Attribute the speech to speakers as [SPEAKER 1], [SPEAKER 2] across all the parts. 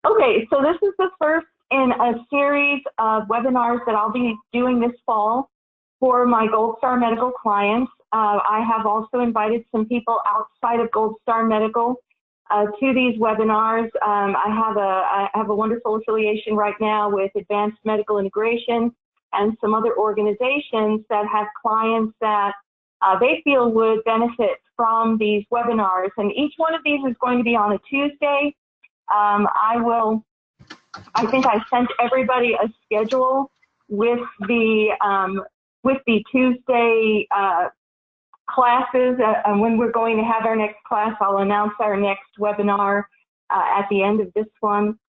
[SPEAKER 1] Okay, so this is the first in a series of webinars that I'll be doing this fall for my Gold Star Medical clients. I have also invited some people outside of Gold Star Medical to these webinars. I have a wonderful affiliation right now with Advanced Medical Integration and some other organizations that have clients that they feel would benefit from these webinars. And each one of these is going to be on a Tuesday. I think I sent everybody a schedule with the Tuesday classes. When we're going to have our next class, I'll announce our next webinar at the end of this one.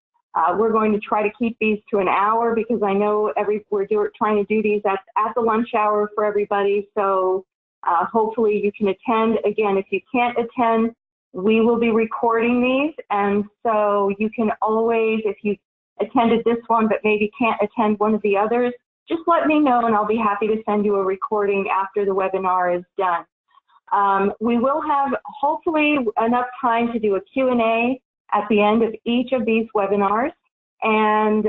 [SPEAKER 1] We're going to try to keep these to an hour because I know we're trying to do these at the lunch hour for everybody. So hopefully you can attend. Again, if you can't attend, we will be recording these, and so you can always, if you attended this one but maybe can't attend one of the others, just let me know and I'll be happy to send you a recording after the webinar is done. We will have hopefully enough time to do a Q&A at the end of each of these webinars. And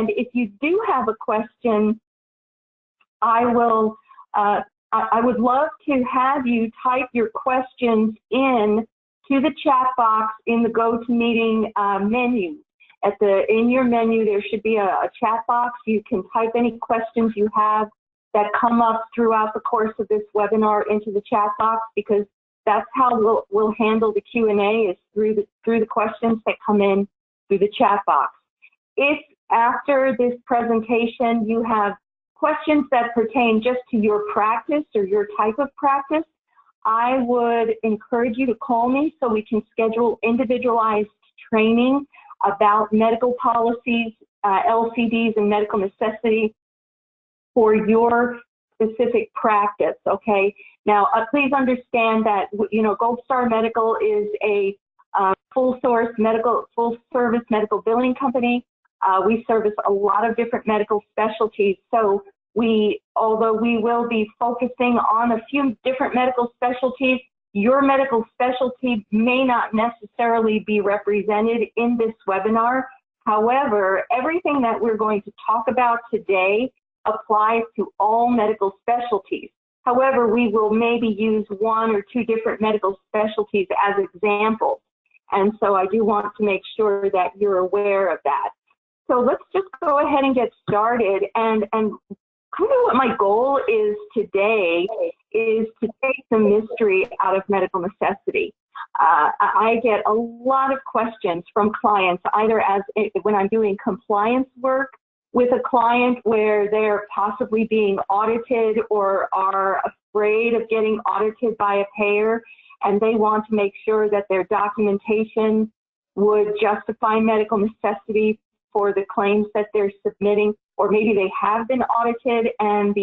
[SPEAKER 1] if you do have a question, I would love to have you type your questions in to the chat box in the GoToMeeting menu. In your menu, there should be a chat box. You can type any questions you have that come up throughout the course of this webinar into the chat box, because that's how we'll handle the Q&A, is through the questions that come in through the chat box. If after this presentation you have questions that pertain just to your practice or your type of practice, I would encourage you to call me so we can schedule individualized training about medical policies, LCDs, and medical necessity for your specific practice, okay? Now, please understand that, Gold Star Medical is a full-service medical billing company. We service a lot of different medical specialties, so although we will be focusing on a few different medical specialties, your medical specialty may not necessarily be represented in this webinar. However, everything that we're going to talk about today applies to all medical specialties. However, we will maybe use one or two different medical specialties as examples. And so I do want to make sure that you're aware of that. So let's just go ahead and get started. And kind of what my goal is today is to take the mystery out of medical necessity. I get a lot of questions from clients, either when I'm doing compliance work with a client where they're possibly being audited or are afraid of getting audited by a payer, and they want to make sure that their documentation would justify medical necessity for the claims that they're submitting, or maybe they have been audited and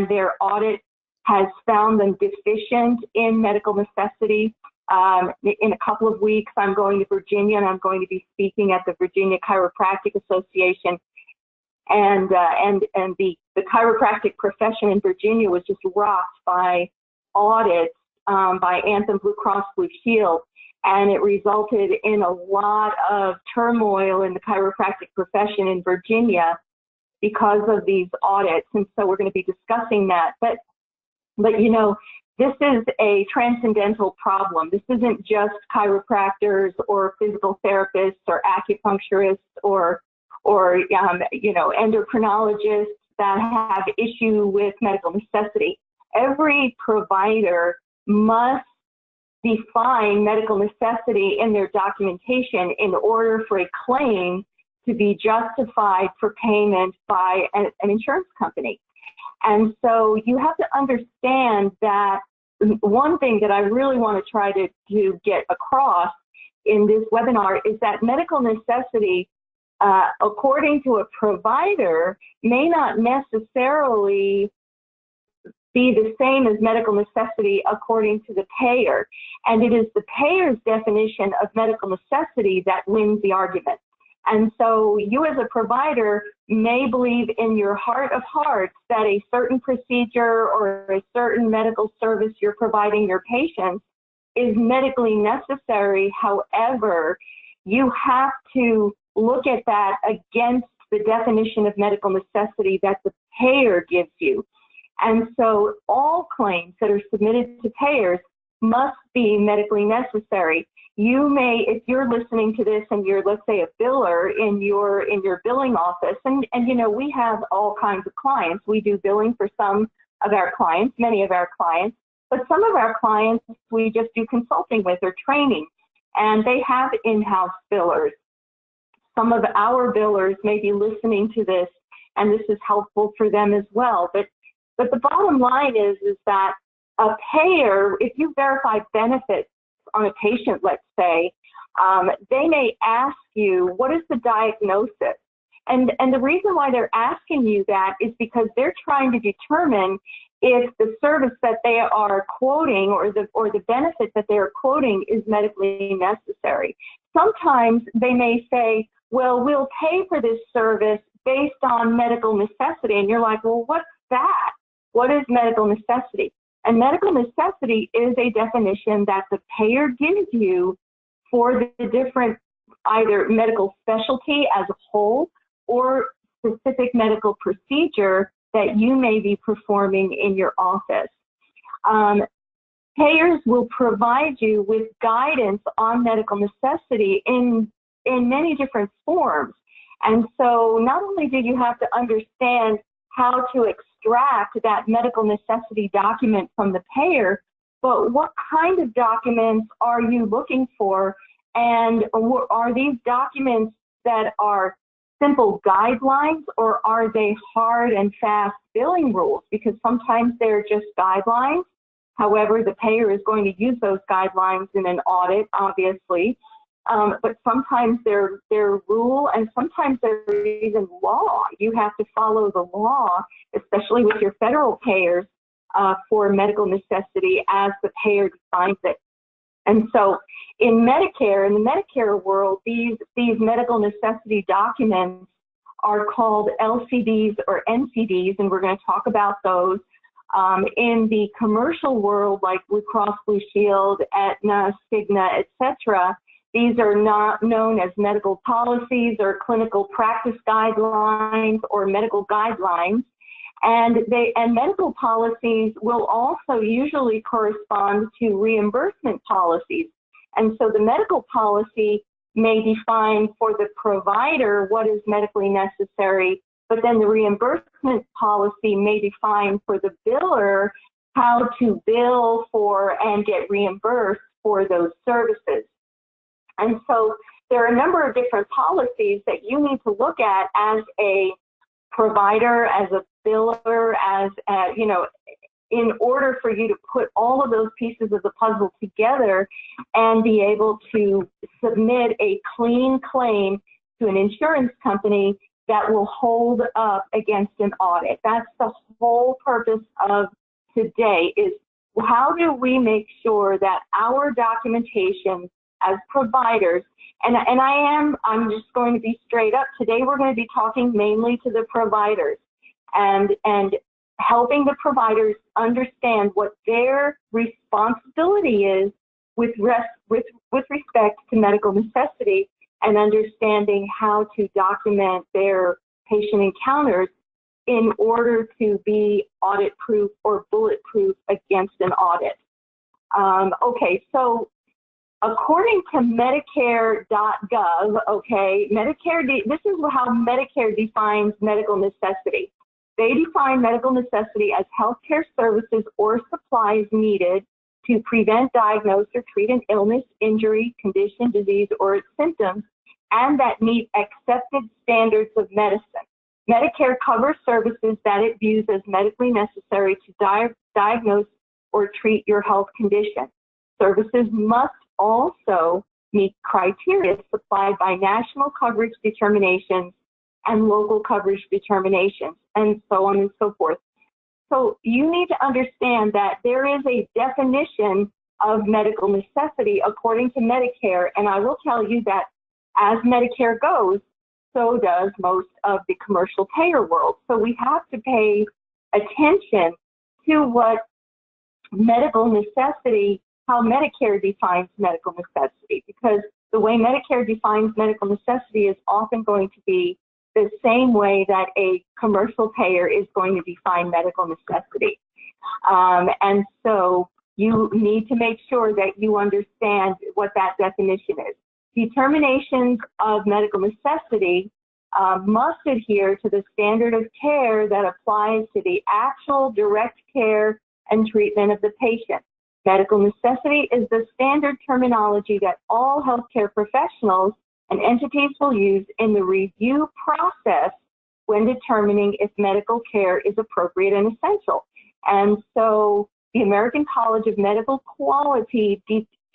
[SPEAKER 1] their audit has found them deficient in medical necessity. In a couple of weeks, I'm going to Virginia and I'm going to be speaking at the Virginia Chiropractic Association. And the chiropractic profession in Virginia was just rocked by audits by Anthem Blue Cross Blue Shield. And it resulted in a lot of turmoil in the chiropractic profession in Virginia because of these audits. And so we're going to be discussing that. But this is a transcendental problem. This isn't just chiropractors or physical therapists or acupuncturists or endocrinologists that have issue with medical necessity. Every provider must define medical necessity in their documentation in order for a claim to be justified for payment by an insurance company. And so you have to understand that one thing that I really want to try to get across in this webinar is that medical necessity, according to a provider, may not necessarily be the same as medical necessity according to the payer. And it is the payer's definition of medical necessity that wins the argument. And so you as a provider may believe in your heart of hearts that a certain procedure or a certain medical service you're providing your patients is medically necessary. However, you have to look at that against the definition of medical necessity that the payer gives you. And so all claims that are submitted to payers must be medically necessary. You may, if you're listening to this and you're, let's say, a biller in your billing office, and you know, we have all kinds of clients. We do billing for some of our clients, many of our clients, but some of our clients we just do consulting with or training, and they have in-house billers. Some of our billers may be listening to this, and this is helpful for them as well. But the bottom line is that a payer, if you verify benefits on a patient, let's say, they may ask you, what is the diagnosis? And the reason why they're asking you that is because they're trying to determine if the service that they are quoting or the benefit that they're quoting is medically necessary. Sometimes they may say, well, we'll pay for this service based on medical necessity. And you're like, well, what's that? What is medical necessity? And medical necessity is a definition that the payer gives you for the different either medical specialty as a whole or specific medical procedure that you may be performing in your office. Payers will provide you with guidance on medical necessity in many different forms. And so not only do you have to understand how to extract that medical necessity document from the payer, but what kind of documents are you looking for? And are these documents that are simple guidelines, or are they hard and fast billing rules? Because sometimes they're just guidelines. However, the payer is going to use those guidelines in an audit, obviously. But sometimes they're rule, and sometimes they're even law. You have to follow the law, especially with your federal payers, for medical necessity as the payer defines it. And so in Medicare, in the Medicare world, these medical necessity documents are called LCDs or NCDs, and we're going to talk about those. In the commercial world, like Blue Cross Blue Shield, Aetna, Cigna, etc., these are not known as medical policies or clinical practice guidelines or medical guidelines. And medical policies will also usually correspond to reimbursement policies. And so the medical policy may define for the provider what is medically necessary, but then the reimbursement policy may define for the biller how to bill for and get reimbursed for those services. And so there are a number of different policies that you need to look at as a provider, as a biller, as you know, in order for you to put all of those pieces of the puzzle together and be able to submit a clean claim to an insurance company that will hold up against an audit. That's the whole purpose of today, is how do we make sure that our documentation as providers, and I'm just going to be straight up. Today we're going to be talking mainly to the providers and helping the providers understand what their responsibility is with respect to medical necessity, and understanding how to document their patient encounters in order to be audit-proof or bulletproof against an audit. Okay, so according to Medicare.gov, okay, this is how Medicare defines medical necessity. They define medical necessity as healthcare services or supplies needed to prevent, diagnose, or treat an illness, injury, condition, disease, or its symptoms, and that meet accepted standards of medicine. Medicare covers services that it views as medically necessary to diagnose or treat your health condition. Services must also meet criteria supplied by national coverage determinations and local coverage determinations, and so on and so forth. So you need to understand that there is a definition of medical necessity according to Medicare, and I will tell you that as Medicare goes, so does most of the commercial payer world. So we have to pay attention to what medical necessity, how Medicare defines medical necessity, because the way Medicare defines medical necessity is often going to be the same way that a commercial payer is going to define medical necessity. And so you need to make sure that you understand what that definition is. Determinations of medical necessity must adhere to the standard of care that applies to the actual direct care and treatment of the patient. Medical necessity is the standard terminology that all healthcare professionals and entities will use in the review process when determining if medical care is appropriate and essential. And so the American College of Medical Quality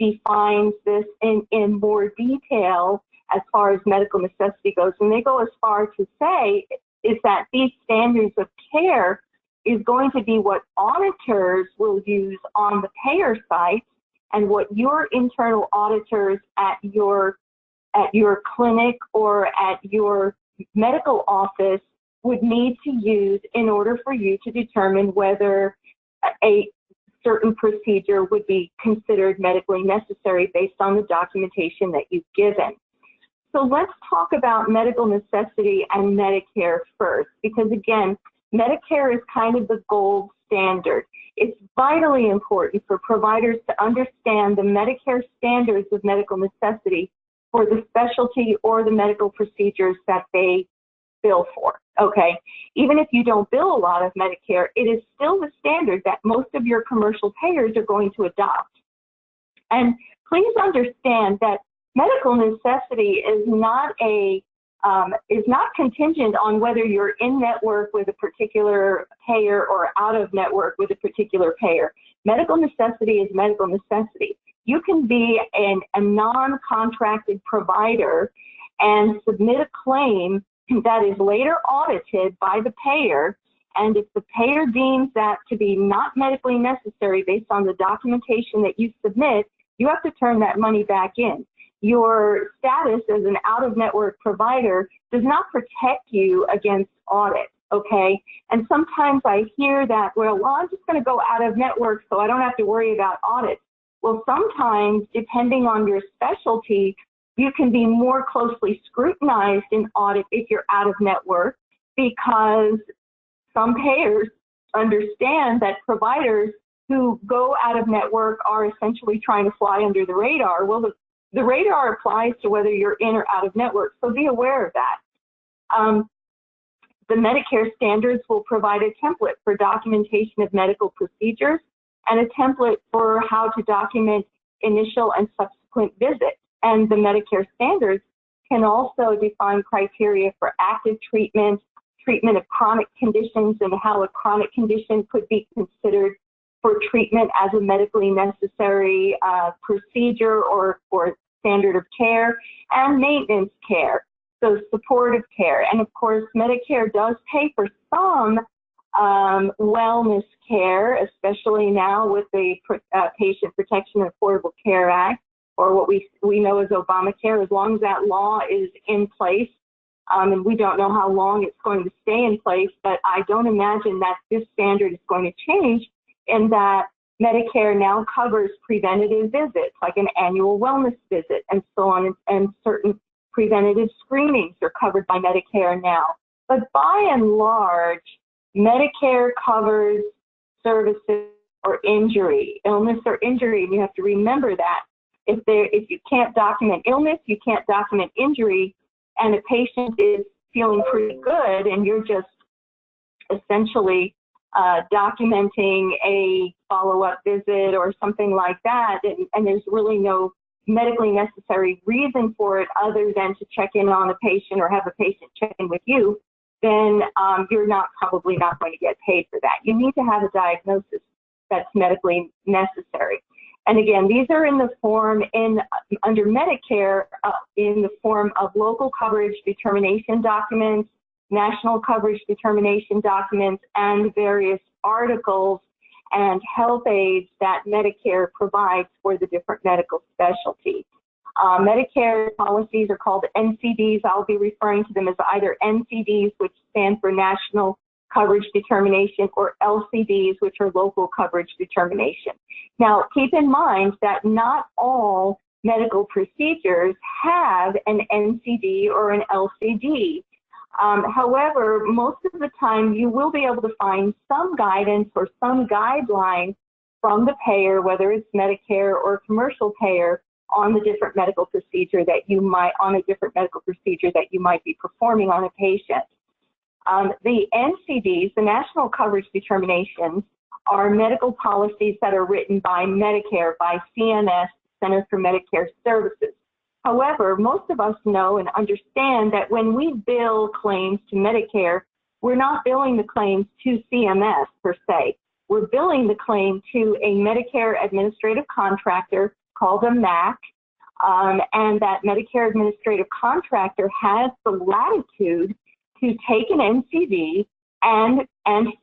[SPEAKER 1] defines this in more detail as far as medical necessity goes. And they go as far to say is that these standards of care is going to be what auditors will use on the payer site and what your internal auditors at your clinic or at your medical office would need to use in order for you to determine whether a certain procedure would be considered medically necessary based on the documentation that you've given. So let's talk about medical necessity and Medicare first, because again, Medicare is kind of the gold standard. It's vitally important for providers to understand the Medicare standards of medical necessity for the specialty or the medical procedures that they bill for, okay? Even if you don't bill a lot of Medicare, it is still the standard that most of your commercial payers are going to adopt. And please understand that medical necessity is not contingent on whether you're in network with a particular payer or out of network with a particular payer. Medical necessity is medical necessity. You can be a non-contracted provider and submit a claim that is later audited by the payer, and if the payer deems that to be not medically necessary based on the documentation that you submit, you have to turn that money back in. Your status as an out-of-network provider does not protect you against audit, okay? And sometimes I hear that, well, I'm just going to go out of network so I don't have to worry about audit. Well, sometimes, depending on your specialty, you can be more closely scrutinized in audit if you're out of network, because some payers understand that providers who go out of network are essentially trying to fly under the radar. Well, the radar applies to whether you're in or out of network, so be aware of that. The Medicare standards will provide a template for documentation of medical procedures and a template for how to document initial and subsequent visits. And the Medicare standards can also define criteria for active treatment, treatment of chronic conditions, and how a chronic condition could be considered for treatment as a medically necessary procedure or standard of care, and maintenance care, so supportive care. And of course, Medicare does pay for some wellness care, especially now with the Patient Protection and Affordable Care Act, or what we know as Obamacare, as long as that law is in place. And we don't know how long it's going to stay in place, but I don't imagine that this standard is going to change, in that Medicare now covers preventative visits, like an annual wellness visit and so on, and certain preventative screenings are covered by Medicare now. But by and large, Medicare covers services or injury, illness or injury, and you have to remember that. If you can't document illness, you can't document injury, and a patient is feeling pretty good and you're just essentially documenting a follow-up visit or something like that, and there's really no medically necessary reason for it other than to check in on a patient or have a patient check in with you, then you're probably not going to get paid for that. You need to have a diagnosis that's medically necessary. And again, these are in the form under Medicare in the form of local coverage determination documents, national coverage determination documents, and various articles and health aids that Medicare provides for the different medical specialties. Medicare policies are called NCDs. I'll be referring to them as either NCDs, which stand for National Coverage Determination, or LCDs, which are Local Coverage Determination. Now, keep in mind that not all medical procedures have an NCD or an LCD. However, most of the time you will be able to find some guidance or some guideline from the payer, whether it's Medicare or commercial payer, on the different medical procedure that you might be performing on a patient. The NCDs, the National Coverage Determinations, are medical policies that are written by Medicare, by CMS, Centers for Medicare Services. However, most of us know and understand that when we bill claims to Medicare, we're not billing the claims to CMS per se. We're billing the claim to a Medicare administrative contractor called a MAC, and that Medicare administrative contractor has the latitude to take an NCD and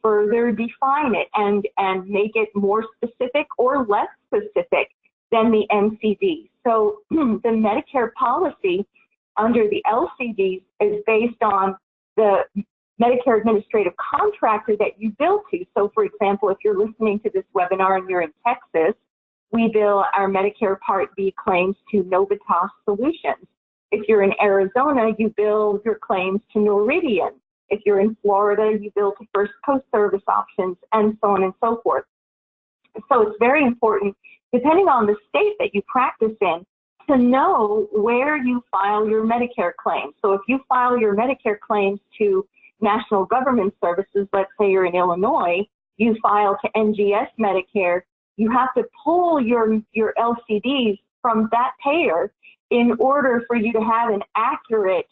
[SPEAKER 1] further define it and make it more specific or less specific than the NCD. So the Medicare policy under the LCDs is based on the Medicare administrative contractor that you bill to. So for example, if you're listening to this webinar and you're in Texas, we bill our Medicare Part B claims to Novitas Solutions. If you're in Arizona, you bill your claims to Noridian. If you're in Florida, you bill to First Coast Service Options, and so on and so forth. So it's very important, depending on the state that you practice in, to know where you file your Medicare claims. So if you file your Medicare claims to National Government Services, let's say you're in Illinois, you file to NGS Medicare, you have to pull your LCDs from that payer in order for you to have an accurate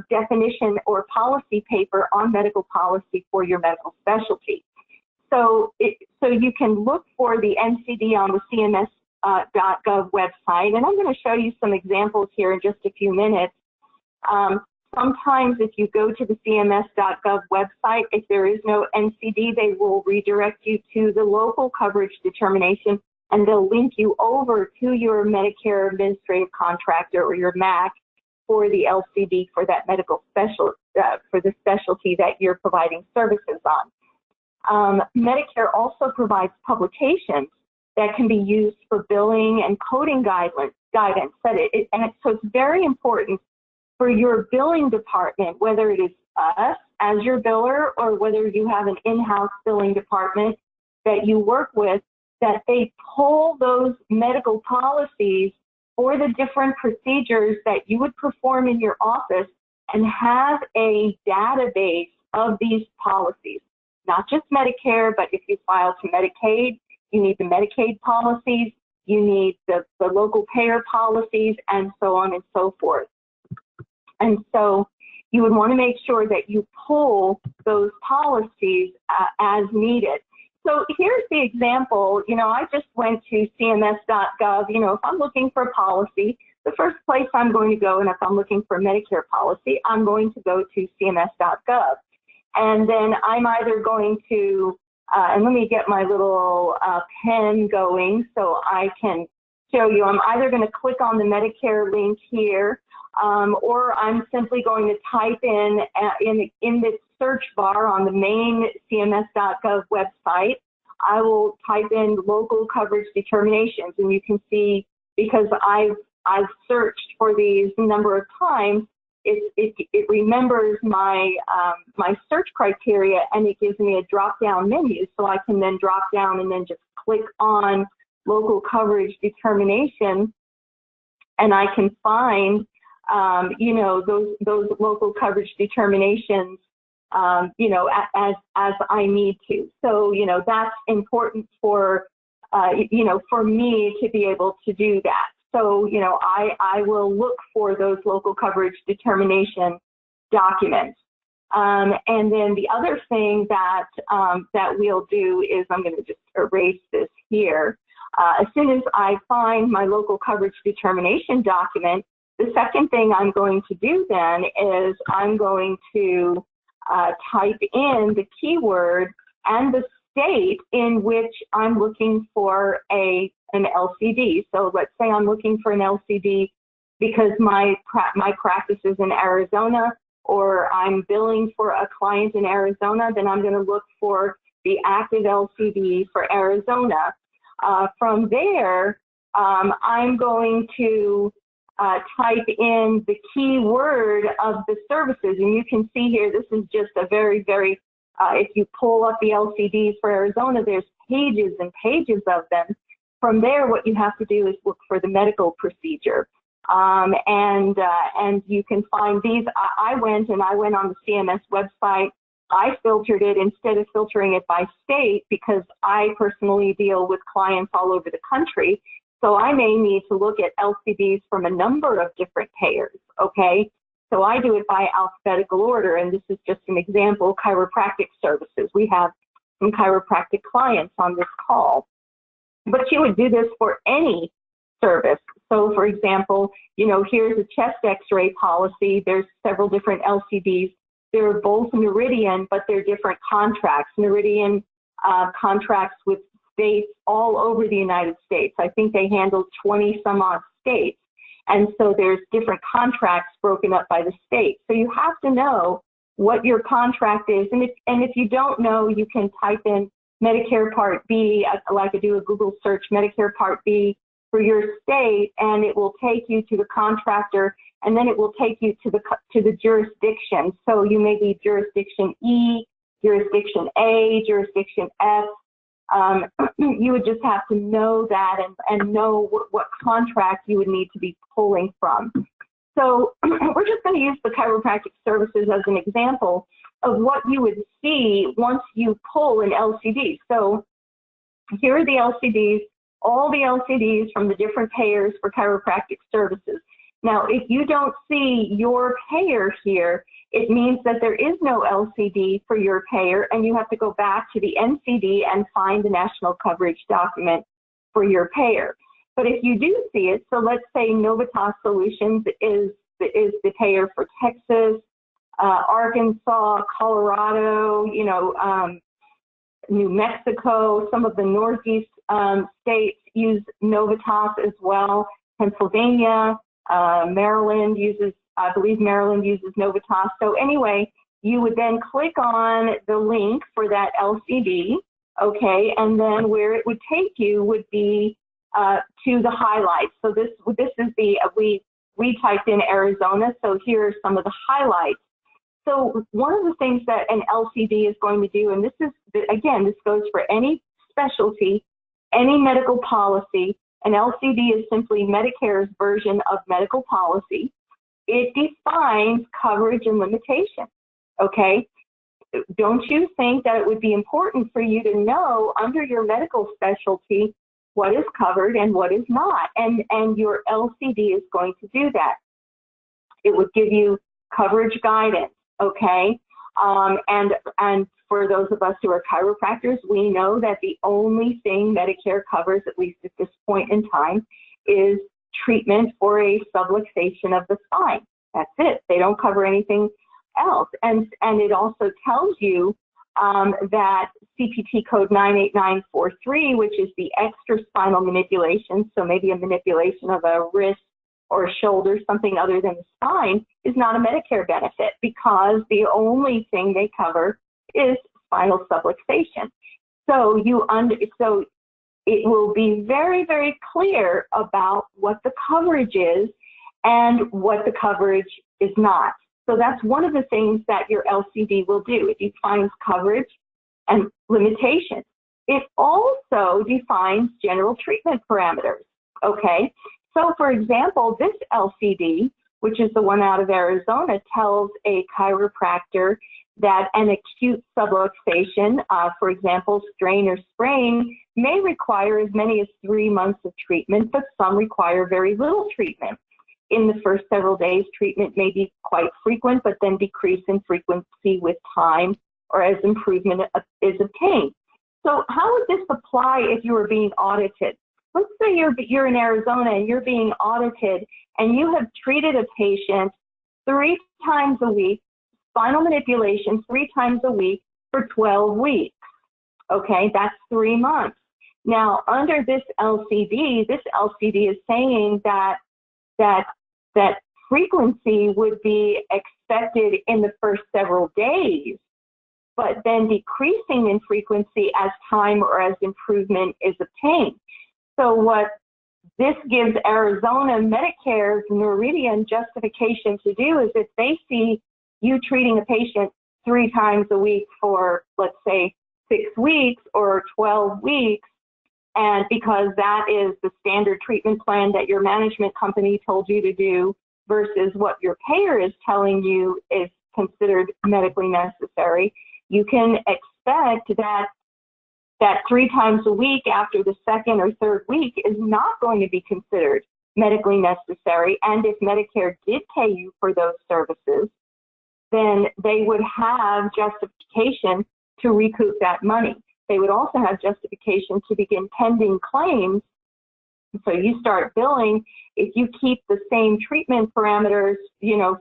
[SPEAKER 1] definition or policy paper on medical policy for your medical specialty. So you can look for the NCD on the CMS.gov website, and I'm going to show you some examples here in just a few minutes. Sometimes if you go to the CMS.gov website, if there is no NCD, they will redirect you to the local coverage determination, and they'll link you over to your Medicare administrative contractor or your MAC for the LCD for that medical for the specialty that you're providing services on. Medicare also provides publications that can be used for billing and coding guidance. So it's very important for your billing department, whether it is us as your biller or whether you have an in-house billing department that you work with, that they pull those medical policies for the different procedures that you would perform in your office and have a database of these policies. Not just Medicare, but if you file to Medicaid, you need the Medicaid policies, you need the local payer policies, and so on and so forth. And so you would want to make sure that you pull those policies as needed. So here's the example. I just went to CMS.gov. If I'm looking for a policy, the first place I'm going to go, and if I'm looking for a Medicare policy, I'm going to go to CMS.gov. And then I'm either going to, and let me get my little pen going so I can show you. I'm either going to click on the Medicare link here, or I'm simply going to type in the search bar on the main CMS.gov website. I will type in local coverage determinations, and you can see, because I've searched for these a number of times, it remembers my my search criteria, and it gives me a drop-down menu, so I can then drop down and then just click on local coverage determination, and I can find those local coverage determinations, as I need to. So, that's important for, for me to be able to do that. So, I will look for those local coverage determination documents. And then the other thing that we'll do is, I'm going to just erase this here. As soon as I find my local coverage determination document, the second thing I'm going to do then is I'm going to type in the keyword and the state in which I'm looking for an LCD. So let's say I'm looking for an LCD because my practice is in Arizona, or I'm billing for a client in Arizona, then I'm going to look for the active LCD for Arizona. From there, I'm going to type in the keyword of the services. And you can see here, this is just a very, very, if you pull up the LCDs for Arizona, there's pages and pages of them. From there, what you have to do is look for the medical procedure. And you can find these. I went on the CMS website. I filtered it instead of filtering it by state because I personally deal with clients all over the country. So I may need to look at LCDs from a number of different payers, okay? So I do it by alphabetical order, and this is just an example, chiropractic services. We have some chiropractic clients on this call. But you would do this for any service. So for example, you know, here's a chest x-ray policy. There's several different LCDs. They're both Noridian, but they're different contracts. Noridian contracts with states all over the United States. I think they handle 20 some odd states. And so there's different contracts broken up by the state. So you have to know what your contract is. And if you don't know, you can type in Medicare Part B, like I do a Google search, Medicare Part B for your state, and it will take you to the contractor, and then it will take you to the jurisdiction. So you may be jurisdiction E, jurisdiction A, jurisdiction F. You would just have to know that and know what contract you would need to be pulling from. So we're just going to use the chiropractic services as an example of what you would see once you pull an LCD. So here are the LCDs, all the LCDs from the different payers for chiropractic services. Now, if you don't see your payer here, it means that there is no LCD for your payer, and you have to go back to the NCD and find the national coverage document for your payer. But if you do see it, so let's say Novitas Solutions is the payer for Texas, Arkansas, Colorado, you know, New Mexico, some of the Northeast states use Novitas as well. Pennsylvania, Maryland uses, I believe Maryland uses Novitas. So anyway, you would then click on the link for that LCD, okay, and then where it would take you would be to the highlights. So this is the, we typed in Arizona, so here are some of the highlights. So one of the things that an LCD is going to do, and this is, again, this goes for any specialty, any medical policy. An LCD is simply Medicare's version of medical policy. It defines coverage and limitation, okay? Don't you think that it would be important for you to know under your medical specialty what is covered and what is not? And your LCD is going to do that. It would give you coverage guidance, okay? And for those of us who are chiropractors, we know that the only thing Medicare covers, at least at this point in time, is treatment for a subluxation of the spine. That's it. They don't cover anything else. And it also tells you that CPT code 98943, which is the extra spinal manipulation, so maybe a manipulation of a wrist or a shoulder, something other than the spine, is not a Medicare benefit because the only thing they cover is spinal subluxation. So so it will be very, very clear about what the coverage is and what the coverage is not. So that's one of the things that your LCD will do. It defines coverage and limitations. It also defines general treatment parameters, okay? So for example, this LCD, which is the one out of Arizona, tells a chiropractor that an acute subluxation, for example, strain or sprain, may require as many as 3 months of treatment, but some require very little treatment. In the first several days, treatment may be quite frequent, but then decrease in frequency with time or as improvement is obtained. So how would this apply if you were being audited? Let's say you're in Arizona and you're being audited and you have treated a patient 3 times a week, spinal manipulation 3 times a week for 12 weeks. Okay, that's 3 months. Now, under this LCD is saying that frequency would be expected in the first several days, but then decreasing in frequency as time or as improvement is obtained. So what this gives Arizona Medicare's Noridian justification to do is if they see you treating a patient 3 times a week for, let's say, 6 weeks or 12 weeks, and because that is the standard treatment plan that your management company told you to do versus what your payer is telling you is considered medically necessary, you can expect that 3 times a week after the 2nd or 3rd week is not going to be considered medically necessary. And if Medicare did pay you for those services, then they would have justification to recoup that money. They would also have justification to begin pending claims. So you start billing, if you keep the same treatment parameters,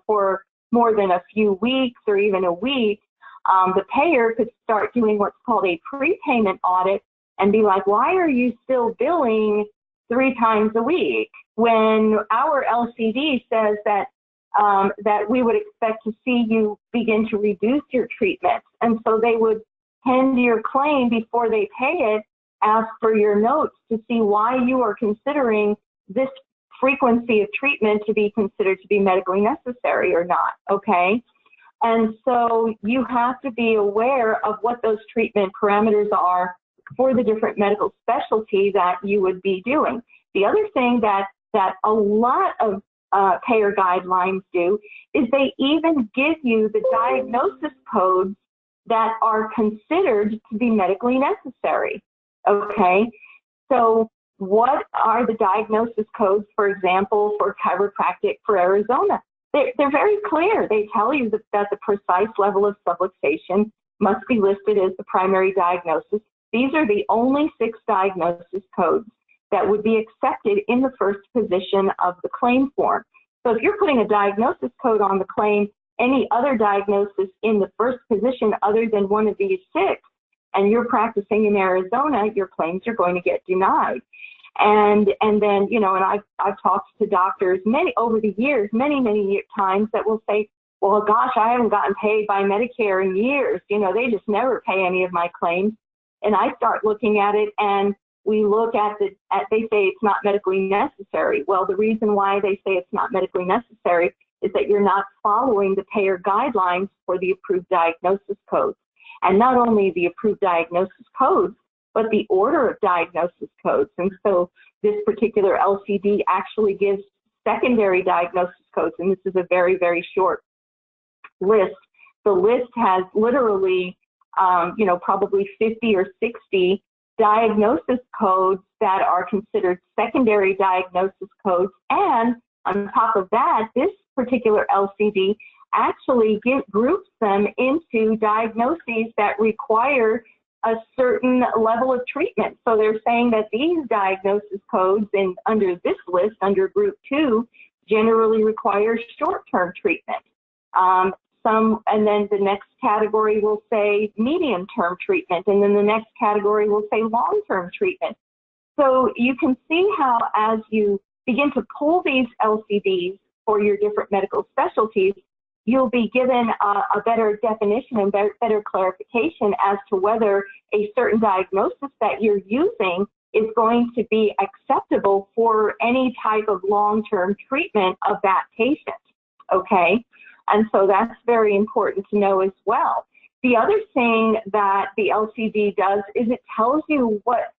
[SPEAKER 1] for more than a few weeks or even a week, the payer could start doing what's called a prepayment audit and be like, why are you still billing 3 times a week when our LCD says that we would expect to see you begin to reduce your treatments? And so they would tend your claim before they pay it, ask for your notes to see why you are considering this frequency of treatment to be considered to be medically necessary or not, okay? And so you have to be aware of what those treatment parameters are for the different medical specialty that you would be doing. The other thing that a lot of payer guidelines do is they even give you the diagnosis codes that are considered to be medically necessary, okay? So what are the diagnosis codes, for example, for chiropractic for Arizona? They're very clear. They tell you that the precise level of subluxation must be listed as the primary diagnosis. These are the only 6 diagnosis codes that would be accepted in the first position of the claim form. So if you're putting a diagnosis code on the claim, any other diagnosis in the first position other than one of these 6, and you're practicing in Arizona, your claims are going to get denied. And then, and I've talked to doctors over the years, many times that will say, well, gosh, I haven't gotten paid by Medicare in years. They just never pay any of my claims. And I start looking at it, and we look at they say it's not medically necessary. Well, the reason why they say it's not medically necessary is that you're not following the payer guidelines for the approved diagnosis codes. And not only the approved diagnosis codes, but the order of diagnosis codes. And so this particular LCD actually gives secondary diagnosis codes, and this is a very, very short list. The list has literally, probably 50 or 60 diagnosis codes that are considered secondary diagnosis codes. And on top of that, this particular LCD actually groups them into diagnoses that require a certain level of treatment. So they're saying that these diagnosis codes under this list, under group 2, generally require short-term treatment. And then the next category will say medium-term treatment, and then the next category will say long-term treatment. So you can see how as you begin to pull these LCDs for your different medical specialties, you'll be given a better definition and better clarification as to whether a certain diagnosis that you're using is going to be acceptable for any type of long-term treatment of that patient, okay? And so that's very important to know as well. The other thing that the LCD does is it tells you what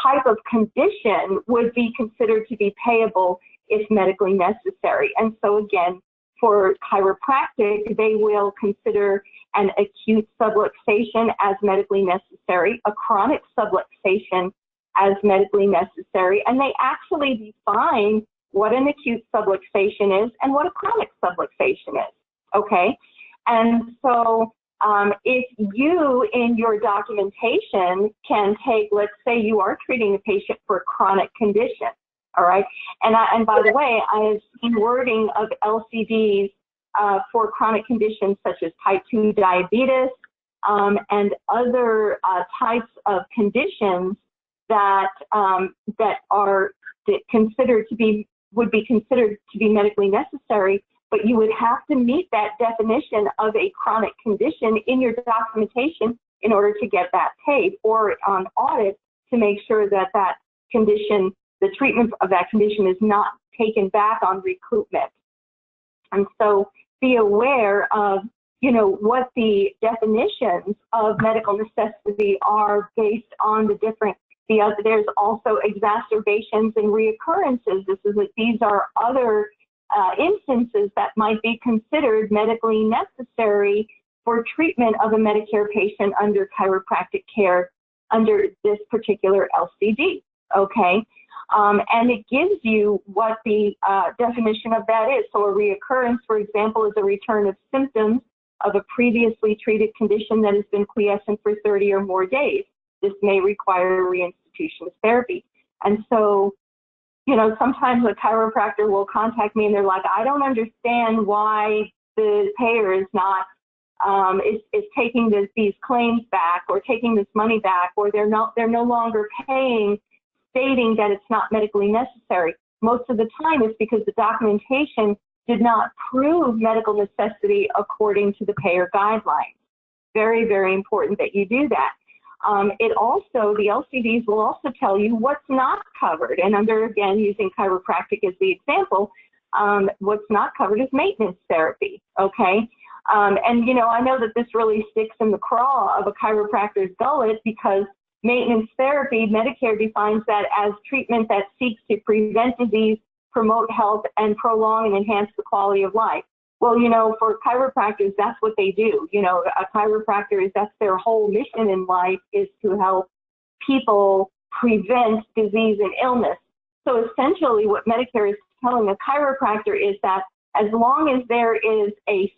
[SPEAKER 1] type of condition would be considered to be payable if medically necessary. And so again, for chiropractic, they will consider an acute subluxation as medically necessary, a chronic subluxation as medically necessary, and they actually define what an acute subluxation is and what a chronic subluxation is, okay? And so if you, in your documentation, can take, let's say you are treating a patient for a chronic condition, all right? And by the way, I have seen wording of LCDs for chronic conditions such as type 2 diabetes and other types of conditions that are considered to be would be considered to be medically necessary, but you would have to meet that definition of a chronic condition in your documentation in order to get that paid, or on audit to make sure that that condition, the treatment of that condition is not taken back on recoupment. And so be aware of, you know, what the definitions of medical necessity are based on the different, there's also exacerbations and reoccurrences. These are other instances that might be considered medically necessary for treatment of a Medicare patient under chiropractic care under this particular LCD, okay? And it gives you what the definition of that is. So a reoccurrence, for example, is a return of symptoms of a previously treated condition that has been quiescent for 30 or more days. This may require reinstitution of therapy. And so, you know, sometimes a chiropractor will contact me and they're like, I don't understand why the payer is not, is taking these claims back or taking this money back, or they're no longer paying, stating that it's not medically necessary. Most of the time it's because the documentation did not prove medical necessity according to the payer guidelines. Very, very important that you do that. The LCDs will also tell you what's not covered. And under, again, using chiropractic as the example, what's not covered is maintenance therapy, okay? And, you know, I know that this really sticks in the craw of a chiropractor's gullet, because maintenance therapy, Medicare defines that as treatment that seeks to prevent disease, promote health, and prolong and enhance the quality of life. Well, you know, for chiropractors, that's what they do. You know, a chiropractor that's their whole mission in life, is to help people prevent disease and illness. So essentially what Medicare is telling a chiropractor is that as long as there is a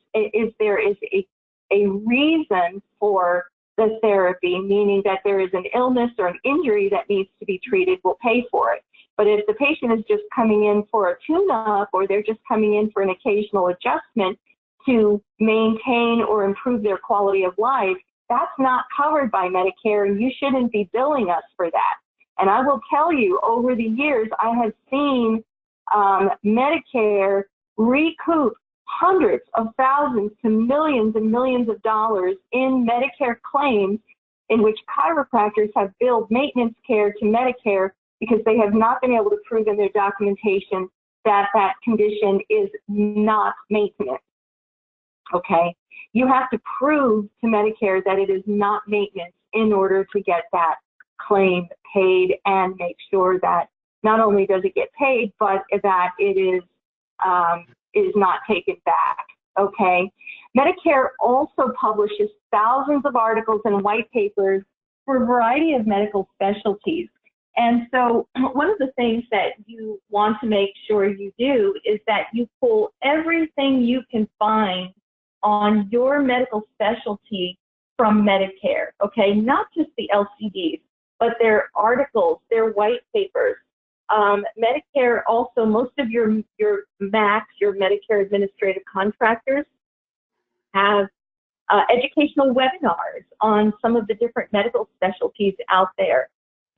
[SPEAKER 1] reason for the therapy, meaning that there is an illness or an injury that needs to be treated, we'll pay for it. But if the patient is just coming in for a tune-up, or they're just coming in for an occasional adjustment to maintain or improve their quality of life, that's not covered by Medicare, and you shouldn't be billing us for that. And I will tell you, over the years, I have seen Medicare recoup hundreds of thousands to millions and millions of dollars in Medicare claims in which chiropractors have billed maintenance care to Medicare because they have not been able to prove in their documentation that that condition is not maintenance, okay? You have to prove to Medicare that it is not maintenance in order to get that claim paid, and make sure that not only does it get paid, but that it is not taken back, okay? Medicare also publishes thousands of articles and white papers for a variety of medical specialties. And so one of the things that you want to make sure you do is that you pull everything you can find on your medical specialty from Medicare, okay? Not just the LCDs, but their articles, their white papers. Medicare also, most of your MACs, your Medicare Administrative Contractors, have educational webinars on some of the different medical specialties out there.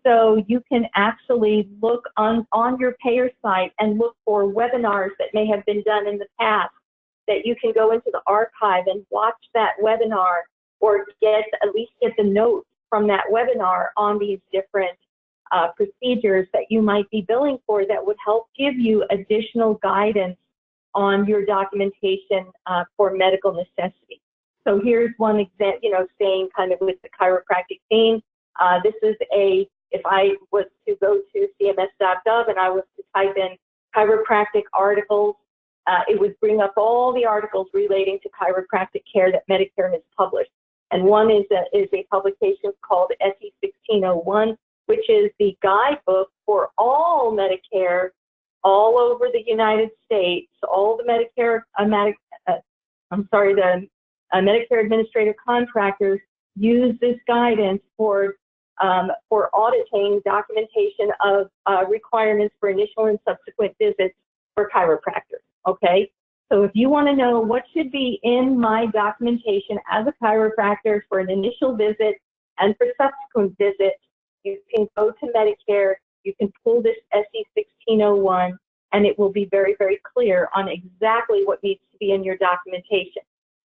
[SPEAKER 1] So you can actually look on your payer site and look for webinars that may have been done in the past, that you can go into the archive and watch that webinar, or at least get the notes from that webinar on these different procedures that you might be billing for, that would help give you additional guidance on your documentation for medical necessity. So here's one example, you know, staying kind of with the chiropractic theme. This is if I was to go to cms.gov and I was to type in chiropractic articles, it would bring up all the articles relating to chiropractic care that Medicare has published. And one is a publication called SE 1601, which is the guidebook for all Medicare all over the United States. All the Medicare Administrative Contractors use this guidance for auditing documentation of requirements for initial and subsequent visits for chiropractors, okay? So if you want to know what should be in my documentation as a chiropractor for an initial visit and for subsequent visits, you can go to Medicare, you can pull this SE 1601, and it will be very, very clear on exactly what needs to be in your documentation.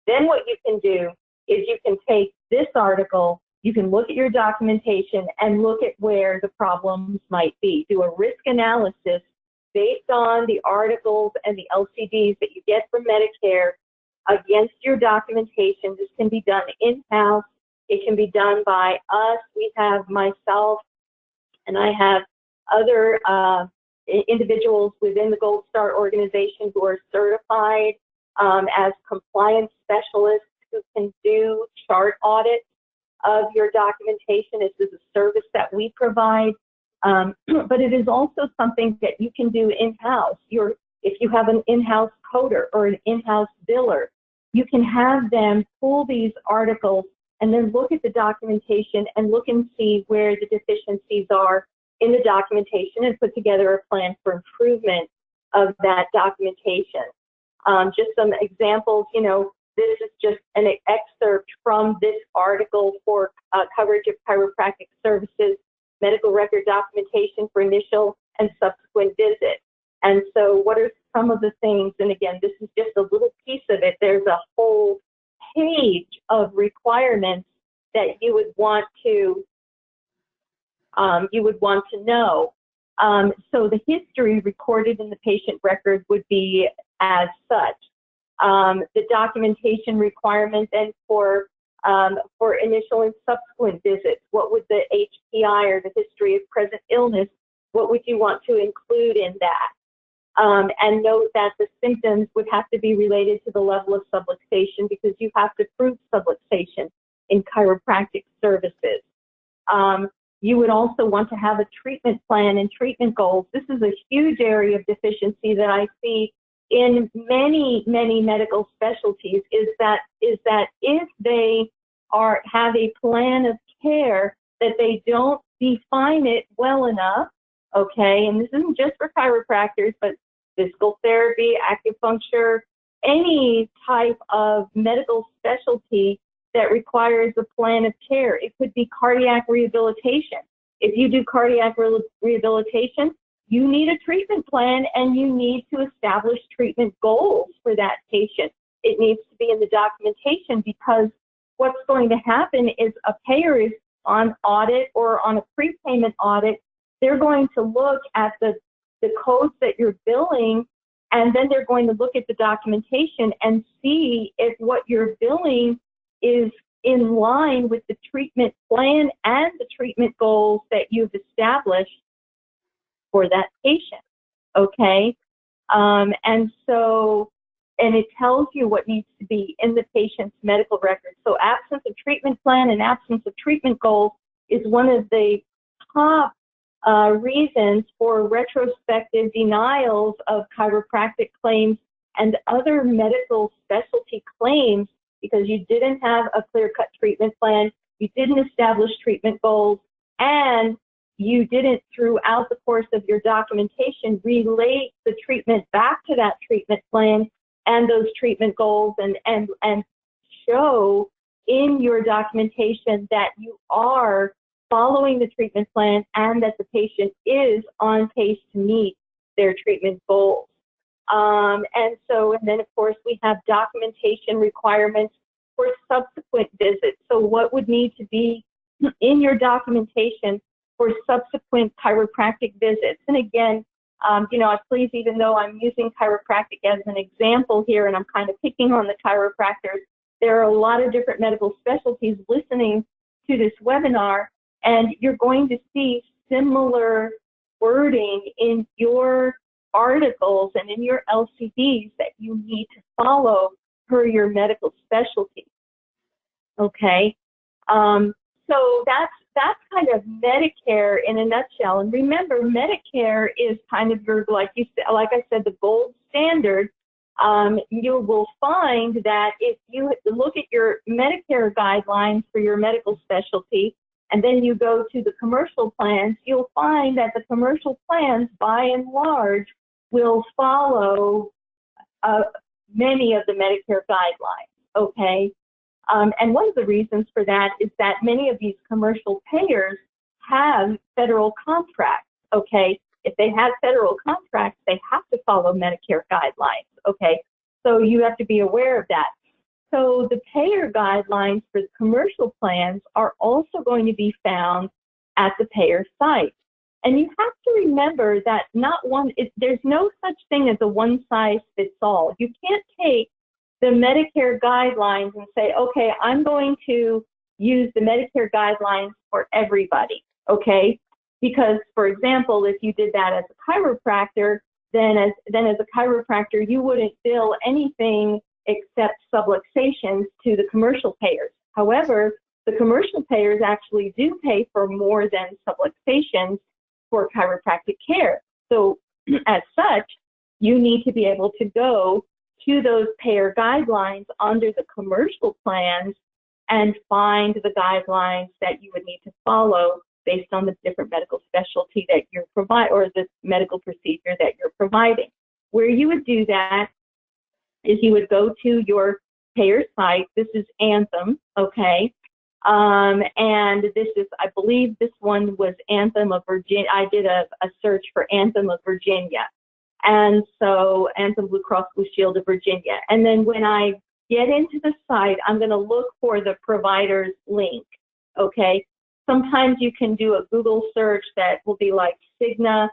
[SPEAKER 1] Then what you can do is you can take this article You can look at your documentation and look at where the problems might be. Do a risk analysis based on the articles and the LCDs that you get from Medicare against your documentation. This can be done in-house. It can be done by us. We have myself, and I have other individuals within the Gold Star organization who are certified as compliance specialists who can do chart audits of your documentation. This is a service that we provide, but it is also something that you can do in-house. If you have an in-house coder or an in-house biller, you can have them pull these articles and then look at the documentation and look and see where the deficiencies are in the documentation and put together a plan for improvement of that documentation. Just some examples, this is just an excerpt from this article for coverage of chiropractic services, medical record documentation for initial and subsequent visit. And so what are some of the things, and again, this is just a little piece of it, there's a whole page of requirements that you would want to know. So the history recorded in the patient record would be as such. The documentation requirements and for initial and subsequent visits, what would the HPI or the history of present illness, what would you want to include in that? And note that the symptoms would have to be related to the level of subluxation because you have to prove subluxation in chiropractic services. You would also want to have a treatment plan and treatment goals. This is a huge area of deficiency that I see in many medical specialties is that if they have a plan of care, that they don't define it well enough, okay? And this isn't just for chiropractors, but physical therapy, acupuncture, any type of medical specialty that requires a plan of care. It could be cardiac rehabilitation. If you do cardiac rehabilitation, you need a treatment plan and you need to establish treatment goals for that patient. It needs to be in the documentation because what's going to happen is a payer is on audit or on a prepayment audit. They're going to look at the codes that you're billing, and then they're going to look at the documentation and see if what you're billing is in line with the treatment plan and the treatment goals that you've established for that patient, okay? And it tells you what needs to be in the patient's medical record. So absence of treatment plan and absence of treatment goals is one of the top reasons for retrospective denials of chiropractic claims and other medical specialty claims because you didn't have a clear-cut treatment plan, you didn't establish treatment goals, and you didn't, throughout the course of your documentation, relate the treatment back to that treatment plan and those treatment goals and show in your documentation that you are following the treatment plan and that the patient is on pace to meet their treatment goals. And then of course we have documentation requirements for subsequent visits. So what would need to be in your documentation for subsequent chiropractic visits? And again, please, even though I'm using chiropractic as an example here and I'm kind of picking on the chiropractors, there are a lot of different medical specialties listening to this webinar, and you're going to see similar wording in your articles and in your LCDs that you need to follow per your medical specialty. Okay, so that's kind of Medicare in a nutshell. And remember, Medicare is kind of your, like I said, the gold standard. You will find that if you look at your Medicare guidelines for your medical specialty, and then you go to the commercial plans, you'll find that the commercial plans, by and large, will follow many of the Medicare guidelines, okay? And one of the reasons for that is that many of these commercial payers have federal contracts, okay? If they have federal contracts, they have to follow Medicare guidelines, okay? So you have to be aware of that. so the payer guidelines for the commercial plans are also going to be found at the payer site. And you have to remember that there's no such thing as a one-size-fits-all. You can't take the Medicare guidelines and say, okay, I'm going to use the Medicare guidelines for everybody, okay? Because, for example, if you did that as a chiropractor, then as a chiropractor, you wouldn't bill anything except subluxations to the commercial payers. However, the commercial payers actually do pay for more than subluxations for chiropractic care. So as such, you need to be able to go to those payer guidelines under the commercial plans and find the guidelines that you would need to follow based on the different medical specialty that you're providing or the medical procedure that you're providing. Where you would do that is you would go to your payer site. This is Anthem, okay? And this is, I believe this one was Anthem of Virginia. I did a search for Anthem of Virginia. And so Anthem Blue Cross Blue Shield of Virginia. And then when I get into the site, I'm going to look for the provider's link, okay? Sometimes you can do a Google search that will be like Cigna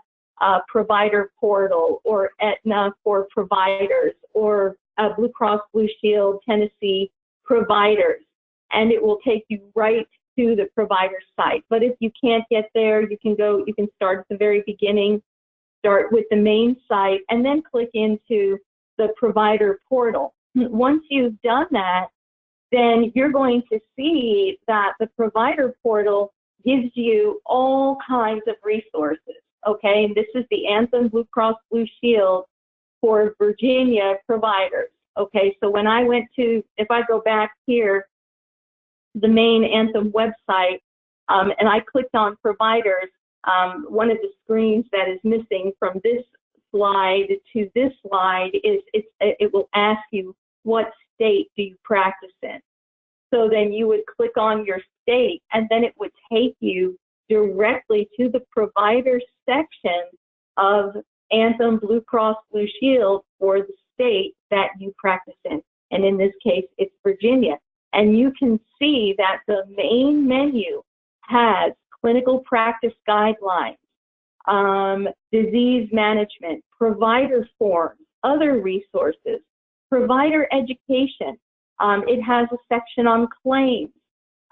[SPEAKER 1] provider portal or Aetna for providers or Blue Cross Blue Shield Tennessee providers. And it will take you right to the provider site. But if you can't get there, you can start at the very beginning, start with the main site, and then click into the provider portal. Once you've done that, then you're going to see that the provider portal gives you all kinds of resources, okay? And this is the Anthem Blue Cross Blue Shield for Virginia providers, okay? So when I went to, if I go back here, the main Anthem website, and I clicked on providers, one of the screens that is missing from this slide to this slide is it will ask you what state do you practice in. So then you would click on your state, and then it would take you directly to the provider section of Anthem Blue Cross Blue Shield for the state that you practice in. And in this case, it's Virginia. And you can see that the main menu has clinical practice guidelines, disease management, provider forms, other resources, provider education. It has a section on claims.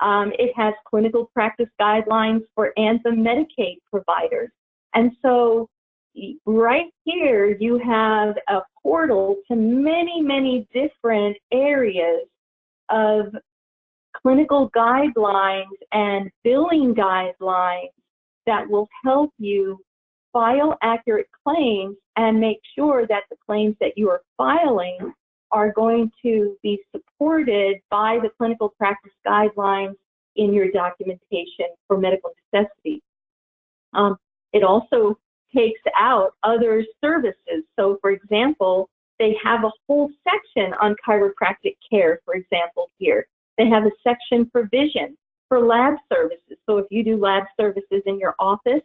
[SPEAKER 1] It has clinical practice guidelines for Anthem Medicaid providers. And so right here, you have a portal to many, many different areas of clinical guidelines and billing guidelines that will help you file accurate claims and make sure that the claims that you are filing are going to be supported by the clinical practice guidelines in your documentation for medical necessity. It also takes out other services. So, for example, they have a whole section on chiropractic care, for example, here. They have a section for vision, for lab services. So if you do lab services in your office,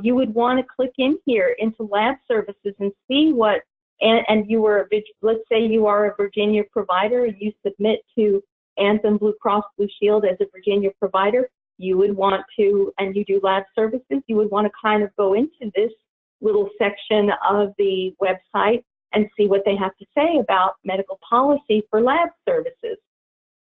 [SPEAKER 1] you would want to click in here into lab services and see what, and you were, let's say you are a Virginia provider and you submit to Anthem Blue Cross Blue Shield as a Virginia provider, you would want to, and you do lab services, you would want to kind of go into this little section of the website and see what they have to say about medical policy for lab services.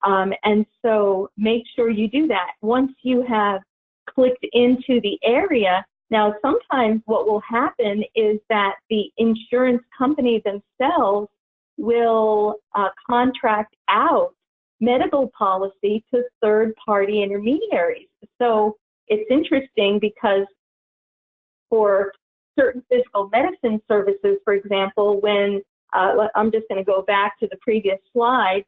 [SPEAKER 1] And so make sure you do that. Once you have clicked into the area, now sometimes what will happen is that the insurance company themselves will contract out medical policy to third-party intermediaries. So it's interesting because for certain physical medicine services, for example, when I'm just going to go back to the previous slide.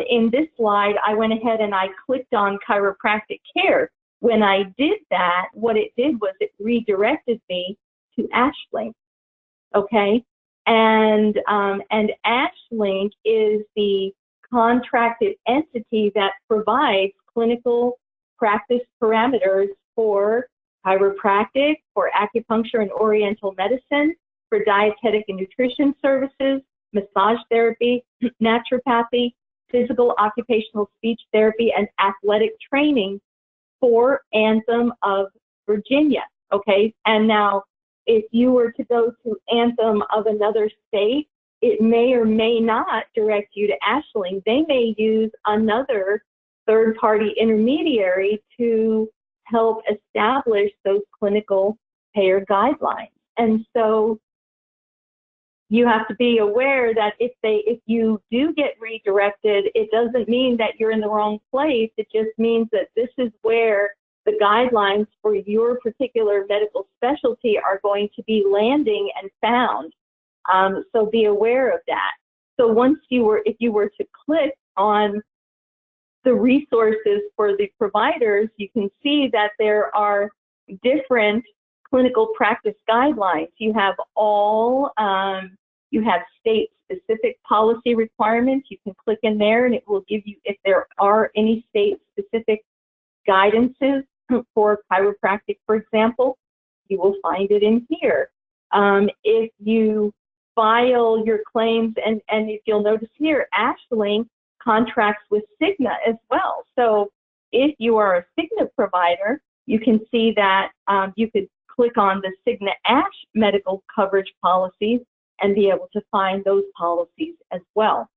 [SPEAKER 1] In this slide, I went ahead and I clicked on chiropractic care. When I did that, what it did was it redirected me to AshLink, okay? And AshLink is the contracted entity that provides clinical practice parameters for chiropractic, for acupuncture and oriental medicine, for dietetic and nutrition services, massage therapy, naturopathy, physical occupational speech therapy and athletic training for Anthem of Virginia, okay? And now, if you were to go to Anthem of another state, it may or may not direct you to Ashling. They may use another third-party intermediary to help establish those clinical payer guidelines. And so you have to be aware that if you do get redirected, it doesn't mean that you're in the wrong place. It just means that this is where the guidelines for your particular medical specialty are going to be landing and found. So be aware of that. So if you were to click on the resources for the providers, you can see that there are different clinical practice guidelines. You have you have state-specific policy requirements. You can click in there and it will give you, if there are any state-specific guidances for chiropractic, for example, you will find it in here. If you file your claims, and if you'll notice here, Ashling contracts with Cigna as well. So if you are a Cigna provider, you can see that you could click on the Cigna ASH medical coverage policies and be able to find those policies as well.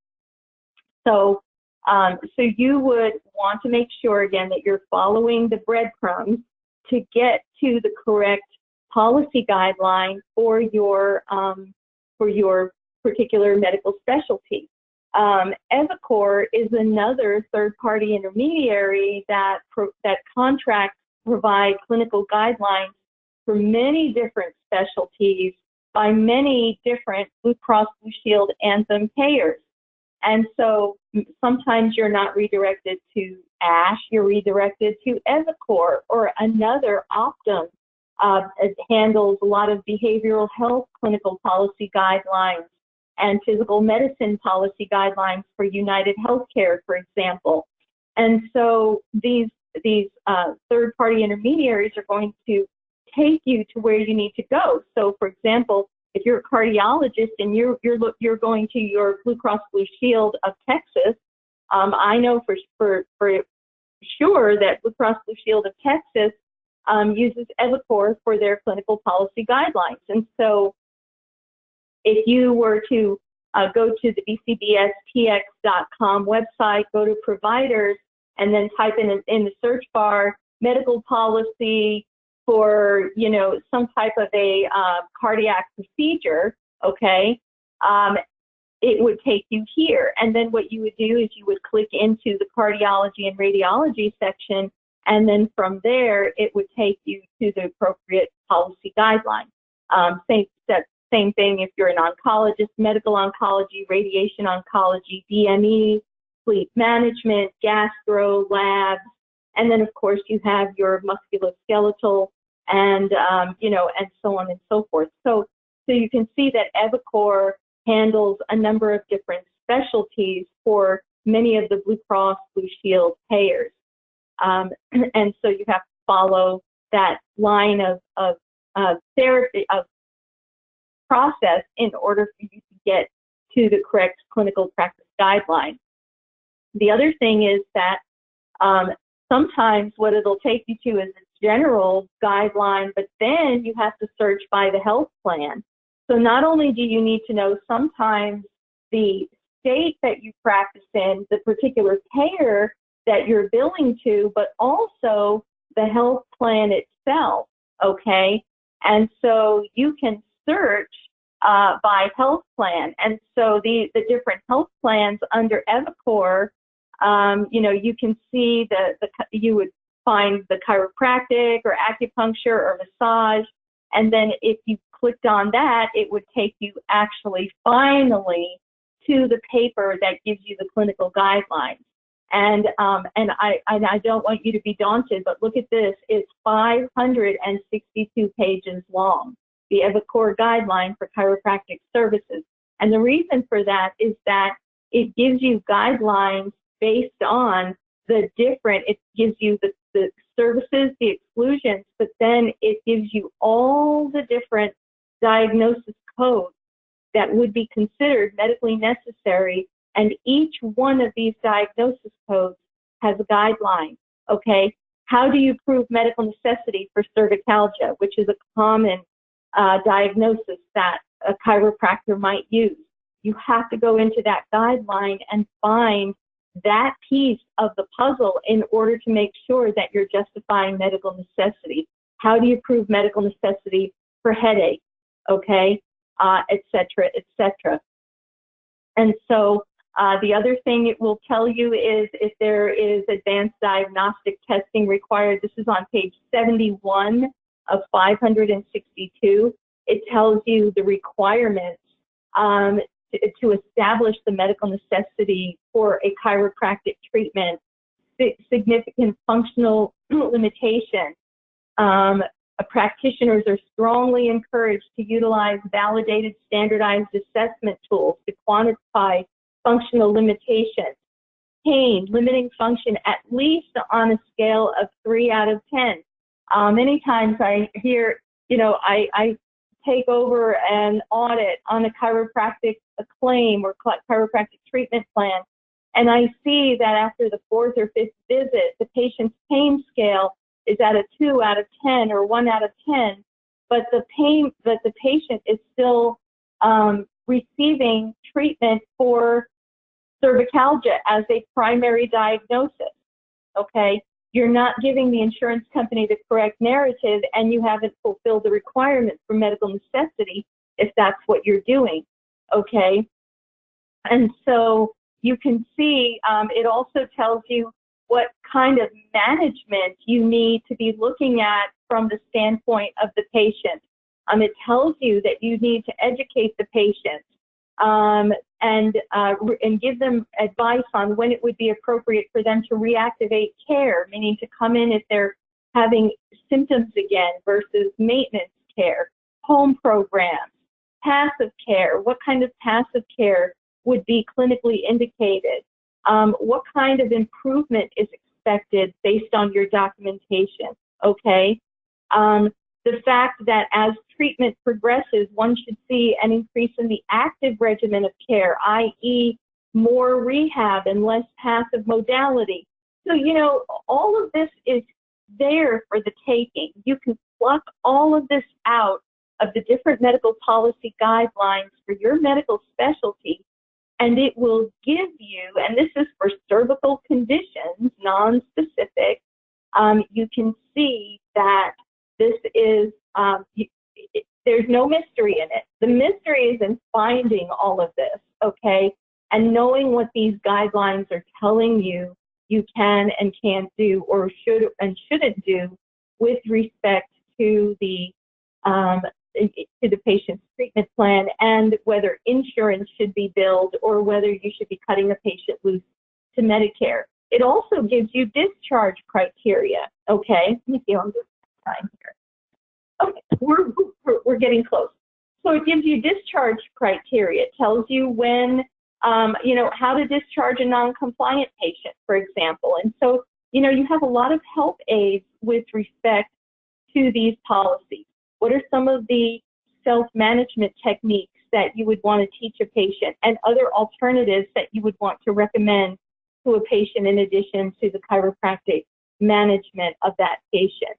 [SPEAKER 1] So, so you would want to make sure, again, that you're following the breadcrumbs to get to the correct policy guideline for your particular medical specialty. EviCore is another third-party intermediary that contracts provide clinical guidelines for many different specialties by many different Blue Cross Blue Shield Anthem payers. And so sometimes you're not redirected to ASH, you're redirected to EviCore or another Optum. It handles a lot of behavioral health clinical policy guidelines and physical medicine policy guidelines for United Healthcare, for example. And so these third-party intermediaries are going to take you to where you need to go. So, for example, if you're a cardiologist and you're going to your Blue Cross Blue Shield of Texas, I know for sure that Blue Cross Blue Shield of Texas uses EviCore for their clinical policy guidelines. And so if you were to go to the bcbstx.com website, go to providers, and then type in the search bar medical policy for, some type of a cardiac procedure, okay, it would take you here. And then what you would do is you would click into the cardiology and radiology section, and then from there, it would take you to the appropriate policy guideline. Same thing if you're an oncologist, medical oncology, radiation oncology, DME, sleep management, gastro, labs, and then of course you have your musculoskeletal and and so on and so forth. So you can see that EviCore handles a number of different specialties for many of the Blue Cross Blue Shield payers, and so you have to follow that line of therapy of process in order for you to get to the correct clinical practice guideline. The other thing is that sometimes what it'll take you to is a general guideline, but then you have to search by the health plan. So not only do you need to know sometimes the state that you practice in, the particular payer that you're billing to, but also the health plan itself, okay? And so you can search by health plan. And so the different health plans under EviCore, you can see you would find the chiropractic or acupuncture or massage. And then if you clicked on that, it would take you actually finally to the paper that gives you the clinical guidelines. And I don't want you to be daunted, but look at this. It's 562 pages long, the EviCore guideline for chiropractic services. And the reason for that is that it gives you guidelines based on it gives you the services, the exclusions, but then it gives you all the different diagnosis codes that would be considered medically necessary And each one of these diagnosis codes has a guideline, okay? How do you prove medical necessity for cervicalgia, which is a common diagnosis that a chiropractor might use? You have to go into that guideline and find that piece of the puzzle in order to make sure that you're justifying medical necessity. How do you prove medical necessity for headache, okay, et cetera, et cetera. And so the other thing it will tell you is if there is advanced diagnostic testing required. This is on page 71 of 562. It tells you the requirements to establish the medical necessity for a chiropractic treatment, significant functional limitation. Practitioners are strongly encouraged to utilize validated, standardized assessment tools to quantify functional limitations. Pain, limiting function, at least on a scale of 3 out of 10. Many times I hear, I take over an audit on a chiropractic claim or chiropractic treatment plan, and I see that after the 4th or 5th visit, the patient's pain scale is at a 2 out of 10 or 1 out of 10, but the patient is still receiving treatment for cervicalgia as a primary diagnosis, okay? You're not giving the insurance company the correct narrative, and you haven't fulfilled the requirements for medical necessity if that's what you're doing, okay? And so you can see it also tells you what kind of management you need to be looking at from the standpoint of the patient. It tells you that you need to educate the patient and give them advice on when it would be appropriate for them to reactivate care, meaning to come in if they're having symptoms again versus maintenance care, home programs, passive care, what kind of passive care would be clinically indicated, what kind of improvement is expected based on your documentation, okay? The fact that as treatment progresses, one should see an increase in the active regimen of care, i.e. more rehab and less passive modality. So, all of this is there for the taking. You can pluck all of this out of the different medical policy guidelines for your medical specialty, and it will give you, and this is for cervical conditions, non-specific, you can see that this is, there's no mystery in it. The mystery is in finding all of this, okay? And knowing what these guidelines are telling you you can and can't do or should and shouldn't do with respect to the patient's treatment plan and whether insurance should be billed or whether you should be cutting a patient loose to Medicare. It also gives you discharge criteria, okay? Let me see on this time here. Okay, we're getting close. So it gives you discharge criteria. It tells you when, how to discharge a non-compliant patient, for example. And so, you have a lot of help aids with respect to these policies. What are some of the self-management techniques that you would want to teach a patient and other alternatives that you would want to recommend to a patient in addition to the chiropractic management of that patient,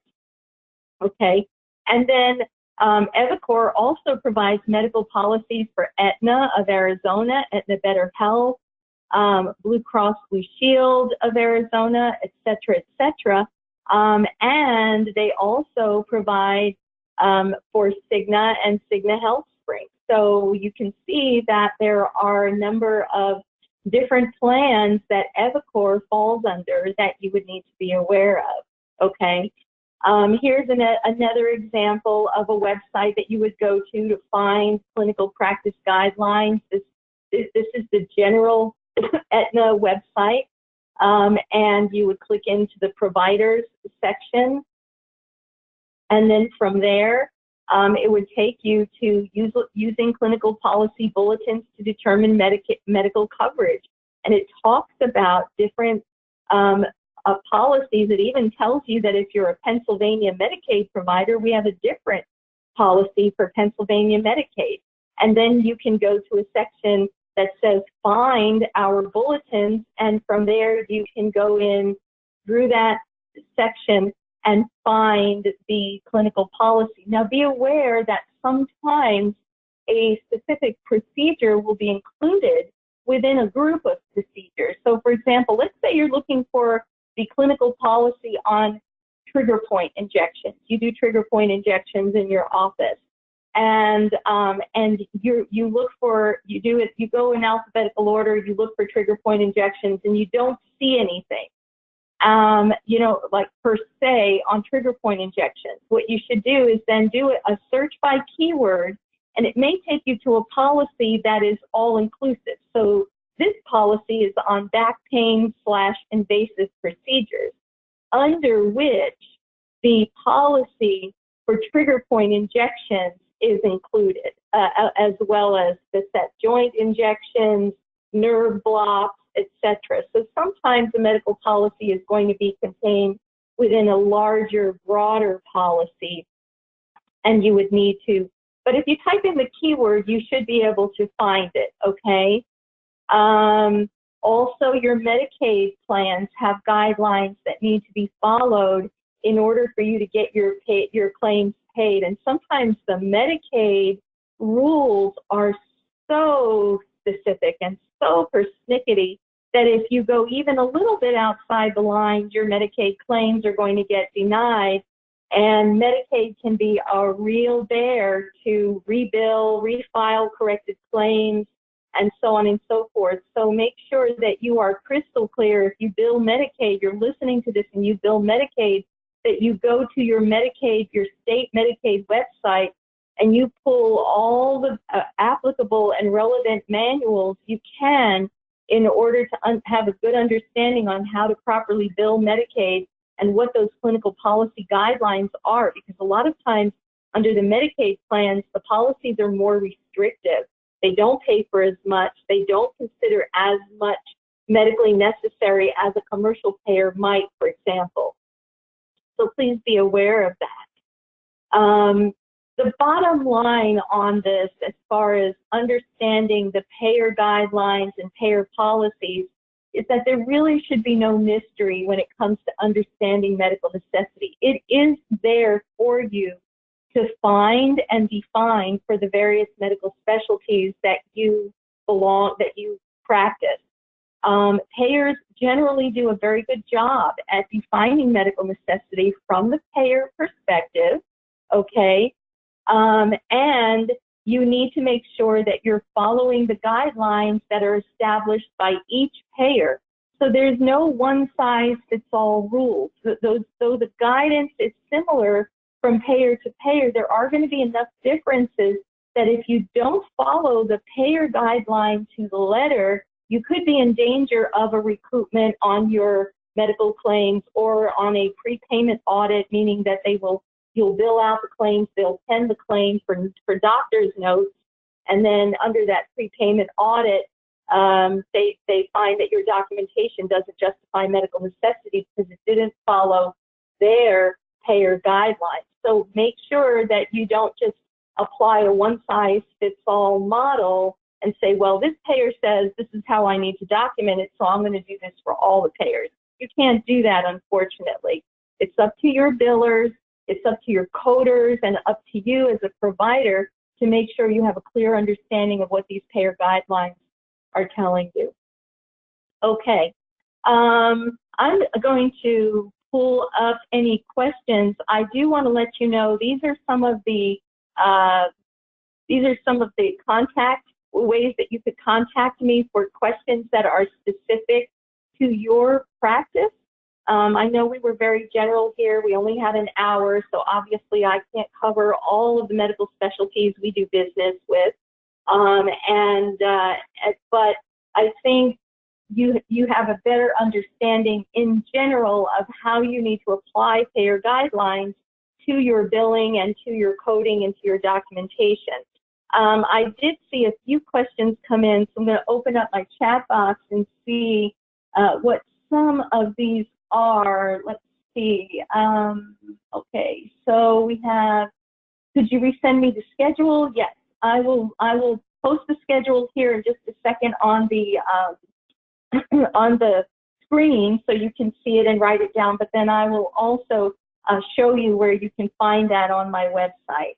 [SPEAKER 1] okay? And then eviCore also provides medical policies for Aetna of Arizona, Aetna Better Health, Blue Cross Blue Shield of Arizona, et cetera, et cetera. And they also provide for Cigna and Cigna Health Spring. So you can see that there are a number of different plans that eviCore falls under that you would need to be aware of, okay? Here's another example of a website that you would go to find clinical practice guidelines. This is the general Aetna website, and you would click into the providers section. And then from there, it would take you to using clinical policy bulletins to determine medical coverage. And it talks about different policies. It even tells you that if you're a Pennsylvania Medicaid provider, we have a different policy for Pennsylvania Medicaid. And then you can go to a section that says find our bulletins, and from there you can go in through that section and find the clinical policy. Now be aware that sometimes a specific procedure will be included within a group of procedures. So for example, let's say you're looking for the clinical policy on trigger point injections. You do trigger point injections in your office. And you look for, you go in alphabetical order, you look for trigger point injections and you don't see anything, like per se on trigger point injections. What you should do is then do a search by keyword, and it may take you to a policy that is all inclusive. So this policy is on back pain / invasive procedures, under which the policy for trigger point injections is included, as well as the set joint injections, nerve blocks, etc. So sometimes the medical policy is going to be contained within a larger, broader policy, and you would need to, but if you type in the keyword, you should be able to find it, okay? Also, your Medicaid plans have guidelines that need to be followed in order for you to get your claims paid. And sometimes the Medicaid rules are so specific and so persnickety that if you go even a little bit outside the lines, your Medicaid claims are going to get denied. And Medicaid can be a real bear to rebill, refile corrected claims, and so on and so forth. So make sure that you are crystal clear. If you bill Medicaid, you're listening to this and you bill Medicaid, that you go to your Medicaid, your state Medicaid website, and you pull all the applicable and relevant manuals you can in order to have a good understanding on how to properly bill Medicaid and what those clinical policy guidelines are, because a lot of times under the Medicaid plans, the policies are more restrictive. They don't pay for as much. They don't consider as much medically necessary as a commercial payer might, for example. So please be aware of that. The bottom line on this, as far as understanding the payer guidelines and payer policies, is that there really should be no mystery when it comes to understanding medical necessity. It is there for you to find and define for the various medical specialties that you practice. Payers generally do a very good job at defining medical necessity from the payer perspective, okay? And you need to make sure that you're following the guidelines that are established by each payer. So there's no one-size-fits-all rules. Though the guidance is similar from payer to payer, there are going to be enough differences that if you don't follow the payer guideline to the letter, you could be in danger of a recoupment on your medical claims or on a prepayment audit, meaning that you'll bill out the claims, they'll pen the claim for doctor's notes, and then under that prepayment audit, they find that your documentation doesn't justify medical necessity because it didn't follow their payer guidelines. So make sure that you don't just apply a one-size-fits-all model and say, well, this payer says this is how I need to document it, so I'm going to do this for all the payers. You can't do that, unfortunately. It's up to your billers, it's up to your coders, and up to you as a provider to make sure you have a clear understanding of what these payer guidelines are telling you. Okay, I'm going to pull up any questions. I do want to let you know these are some of the contact ways that you could contact me for questions that are specific to your practice. I know we were very general here. We only had an hour, so obviously I can't cover all of the medical specialties we do business with. But I think you have a better understanding in general of how you need to apply payer guidelines to your billing and to your coding and to your documentation. I did see a few questions come in, so I'm going to open up my chat box and see what some of these are. Let's see. Okay, so we have, could you resend me the schedule? Yes, I will post the schedule here in just a second on the on the screen so you can see it and write it down, but then I will also show you where you can find that on my website.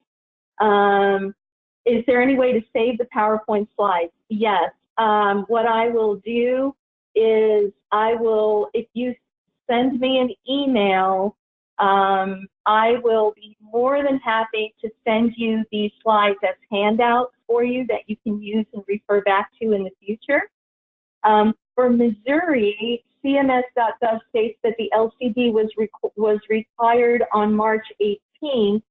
[SPEAKER 1] Is there any way to save the PowerPoint slides? Yes. What I will do is if you send me an email, I will be more than happy to send you these slides as handouts for you that you can use and refer back to in the future. For Missouri, CMS.gov states that the LCD was retired on March 18th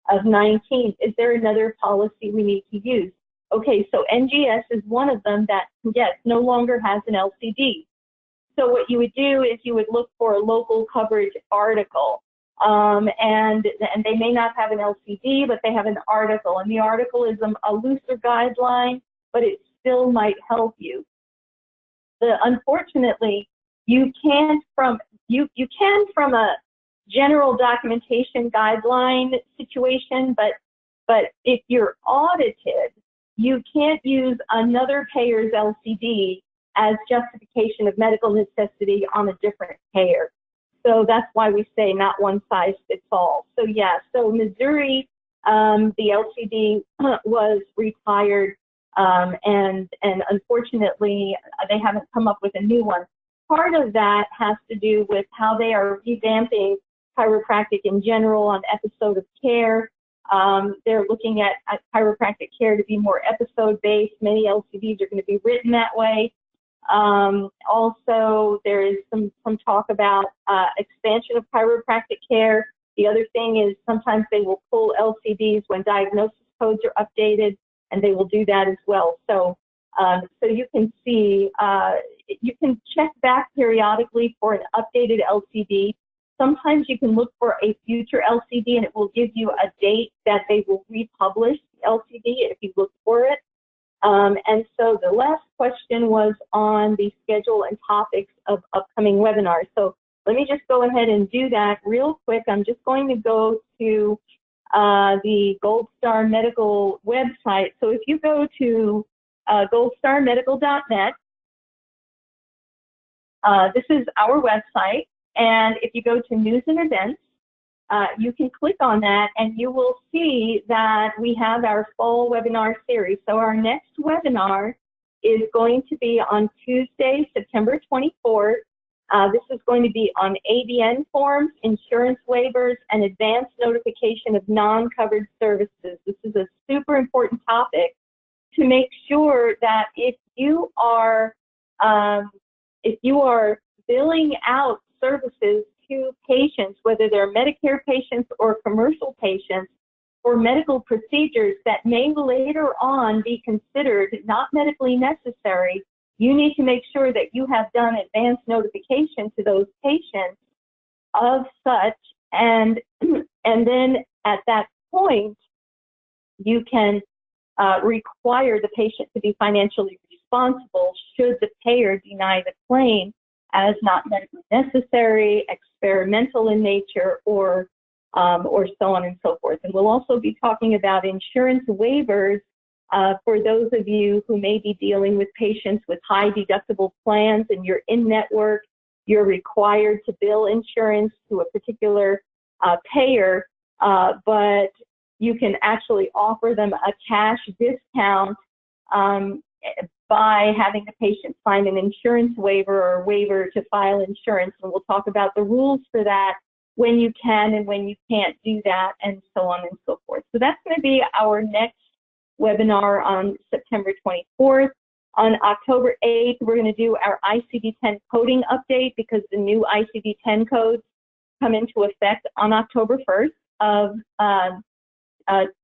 [SPEAKER 1] of 19. Is there another policy we need to use? Okay, so NGS is one of them that, yes, no longer has an LCD. So what you would do is you would look for a local coverage article. And they may not have an LCD, but they have an article. And the article is a looser guideline, but it still might help you. Unfortunately, you can from a general documentation guideline situation, but if you're audited, you can't use another payer's LCD as justification of medical necessity on a different payer. So that's why we say not one size fits all. So yeah, so Missouri, the LCD was retired, and unfortunately they haven't come up with a new one. Part of that has to do with how they are revamping chiropractic in general on episode of care. They're looking at chiropractic care to be more episode-based. Many LCDs are going to be written that way. Also, there is some talk about expansion of chiropractic care. The other thing is sometimes they will pull LCDs when diagnosis codes are updated, and they will do that as well. So, so you can see, you can check back periodically for an updated LCD. Sometimes you can look for a future LCD, and it will give you a date that they will republish the LCD if you look for it. And so the last question was on the schedule and topics of upcoming webinars. So let me just go ahead and do that real quick. I'm just going to go to the Gold Star Medical website. So if you go to goldstarmedical.net, this is our website. And if you go to news and events, you can click on that and you will see that we have our fall webinar series. So our next webinar is going to be on Tuesday, September 24th. This is going to be on ABN forms, insurance waivers, and advanced notification of non-covered services. This is a super important topic to make sure that if you are billing out services to patients, whether they're Medicare patients or commercial patients, for medical procedures that may later on be considered not medically necessary, you need to make sure that you have done advance notification to those patients of such, and then at that point, you can require the patient to be financially responsible should the payer deny the claim as not medically necessary, experimental in nature, or so on and so forth. And we'll also be talking about insurance waivers for those of you who may be dealing with patients with high deductible plans and you're in network, you're required to bill insurance to a particular payer, but you can actually offer them a cash discount by having the patient sign an insurance waiver or a waiver to file insurance. And we'll talk about the rules for that, when you can and when you can't do that, and so on and so forth. So that's going to be our next webinar on September 24th. On October 8th, we're going to do our ICD-10 coding update because the new ICD-10 codes come into effect on October 1st of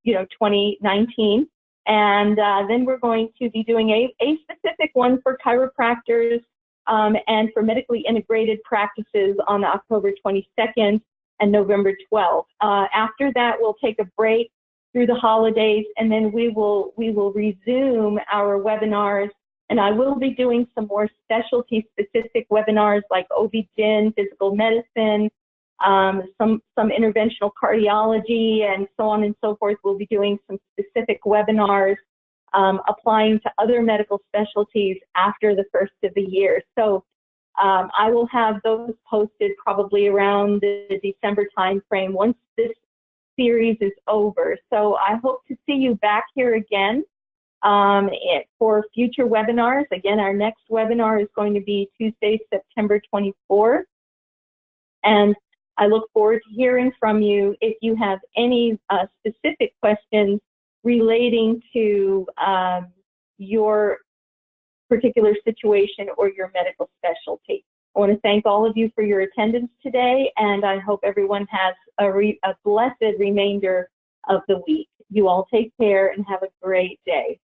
[SPEAKER 1] 2019. And then we're going to be doing a specific one for chiropractors and for medically integrated practices on October 22nd and November 12th. After that, we'll take a break through the holidays, and then we will resume our webinars. And I will be doing some more specialty-specific webinars like OB-GYN, physical medicine, some interventional cardiology, and so on and so forth. We'll be doing some specific webinars applying to other medical specialties after the first of the year. So I will have those posted probably around the December timeframe once this series is over. So I hope to see you back here again for future webinars. Again, our next webinar is going to be Tuesday, September 24th. And I look forward to hearing from you if you have any specific questions relating to your particular situation or your medical specialty. I want to thank all of you for your attendance today, and I hope everyone has a blessed remainder of the week. You all take care and have a great day.